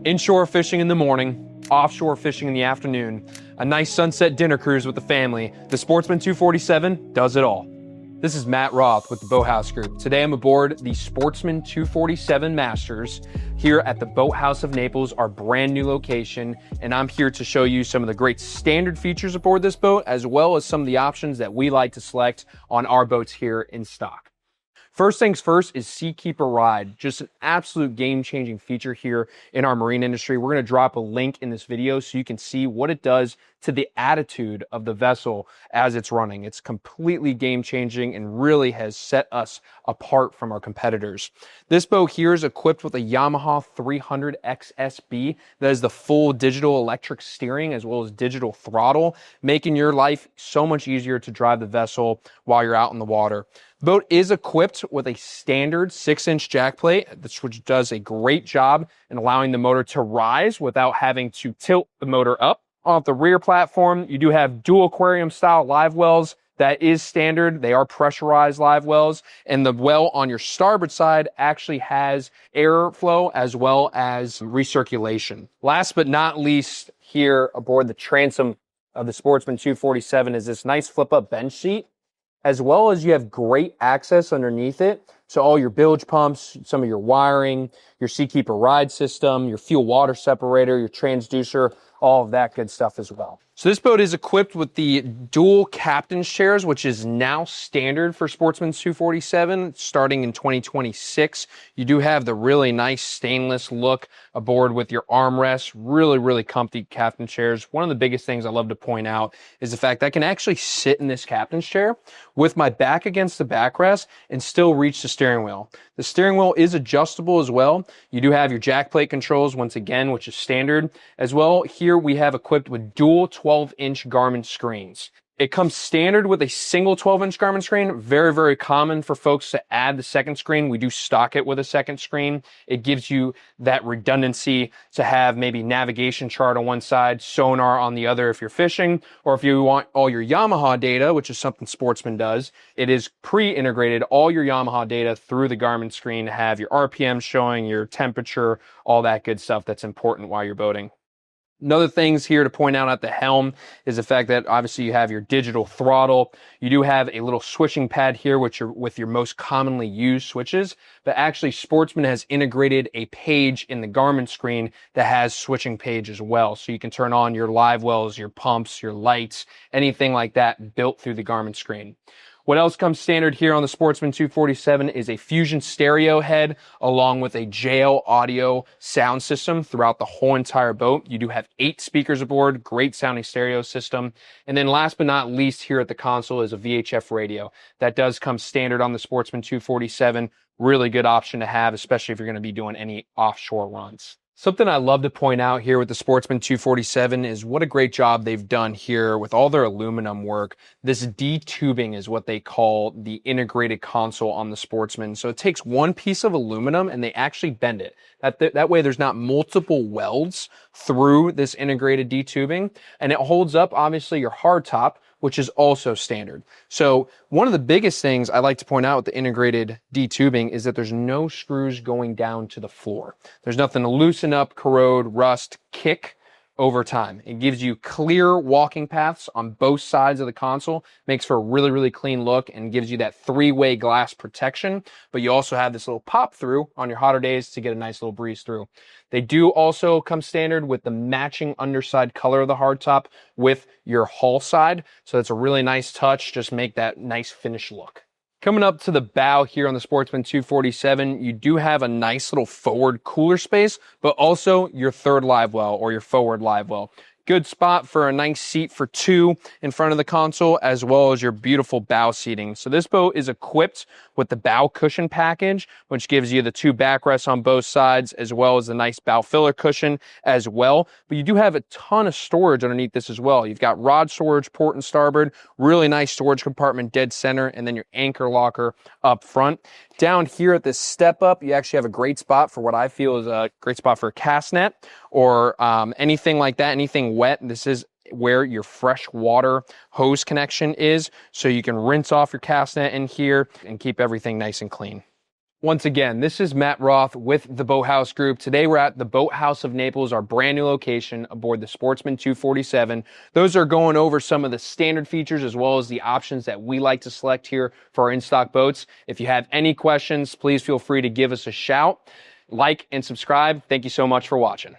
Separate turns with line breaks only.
Inshore fishing in the morning, offshore fishing in the afternoon, a nice sunset dinner cruise with the family, the Sportsman 247 does it all. This is Matt Roth with the Boat House Group. Today I'm aboard the Sportsman 247 Masters here at the Boat House of Naples, our brand new location, and I'm here to show you some of the great standard features aboard this boat, as well as some of the options that we like to select on our boats here in stock. First things first is Seakeeper Ride, just an absolute game-changing feature here in our marine industry. We're going to drop a link in this video so you can see what it does to the attitude of the vessel as it's running. It's completely game-changing and really has set us apart from our competitors. This boat here is equipped with a Yamaha 300 XSB that is the full digital electric steering as well as digital throttle, making your life so much easier to drive the vessel while you're out in the water. The boat is equipped with a standard 6-inch jack plate, which does a great job in allowing the motor to rise without having to tilt the motor up. Off the rear platform, you do have dual aquarium style live wells. That is standard. They are pressurized live wells, and the well on your starboard side actually has airflow as well as recirculation. Last but not least, here aboard the transom of the Sportsman 247 is this nice flip-up bench seat, as well as you have great access underneath it. So all your bilge pumps, some of your wiring, your Seakeeper Ride system, your fuel water separator, your transducer, all of that good stuff as well. So this boat is equipped with the dual captain's chairs, which is now standard for Sportsman 247 starting in 2026. You do have the really nice stainless look aboard with your armrests, really comfy captain chairs. One of the biggest things I love to point out is the fact that I can actually sit in this captain's chair with my back against the backrest and still reach the steering wheel. The steering wheel is adjustable as well. You do have your jack plate controls once again, which is standard. As well, here we have equipped with dual 12-inch Garmin screens. It comes standard with a single 12-inch Garmin screen. Very common for folks to add the second screen. We do stock it with a second screen. It gives you that redundancy to have maybe navigation chart on one side, sonar on the other if you're fishing, or if you want all your Yamaha data, which is something Sportsman does, it is pre-integrated all your Yamaha data through the Garmin screen to have your RPM showing, your temperature, all that good stuff that's important while you're boating. Another things here to point out at the helm is the fact that obviously you have your digital throttle. You do have a little switching pad here, which are with your most commonly used switches, but actually Sportsman has integrated a page in the Garmin screen that has switching page as well. So you can turn on your live wells, your pumps, your lights, anything like that built through the Garmin screen. What else comes standard here on the Sportsman 247 is a Fusion stereo head along with a JL audio sound system throughout the whole entire boat. You do have 8 speakers aboard, great sounding stereo system. And then last but not least here at the console is a VHF radio. That does come standard on the Sportsman 247. Really good option to have, especially if you're going to be doing any offshore runs. Something I love to point out here with the Sportsman 247 is what a great job they've done here with all their aluminum work. This D-tubing is what they call the integrated console on the Sportsman. So it takes one piece of aluminum and they actually bend it. That way there's not multiple welds through this integrated D-tubing, and it holds up obviously your hard top, which is also standard. So one of the biggest things I like to point out with the integrated D-tubing is that there's no screws going down to the floor. There's nothing to loosen up, corrode, rust, kick over time. It gives you clear walking paths on both sides of the console, makes for a really clean look and gives you that 3-way glass protection, but you also have this little pop through on your hotter days to get a nice little breeze through. They do also come standard with the matching underside color of the hardtop with your hull side, so it's a really nice touch, just make that nice finished look. Coming up to the bow here on the Sportsman 247, you do have a nice little forward cooler space, but also your third live well or your forward live well. Good spot for a nice seat for 2 in front of the console, as well as your beautiful bow seating. So this boat is equipped with the bow cushion package, which gives you the 2 backrests on both sides, as well as a nice bow filler cushion as well. But you do have a ton of storage underneath this as well. You've got rod storage, port and starboard, really nice storage compartment dead center, and then your anchor locker up front. Down here at this step up, you actually have a great spot for what I feel is a great spot for a cast net or anything like that, anything wet. This is where your fresh water hose connection is, so you can rinse off your cast net in here and keep everything nice and clean. Once again, this is Matt Roth with the Boat House Group. Today we're at the Boat House of Naples, our brand new location aboard the Sportsman 247. Those are going over some of the standard features as well as the options that we like to select here for our in-stock boats. If you have any questions, please feel free to give us a shout. Like and subscribe. Thank you so much for watching.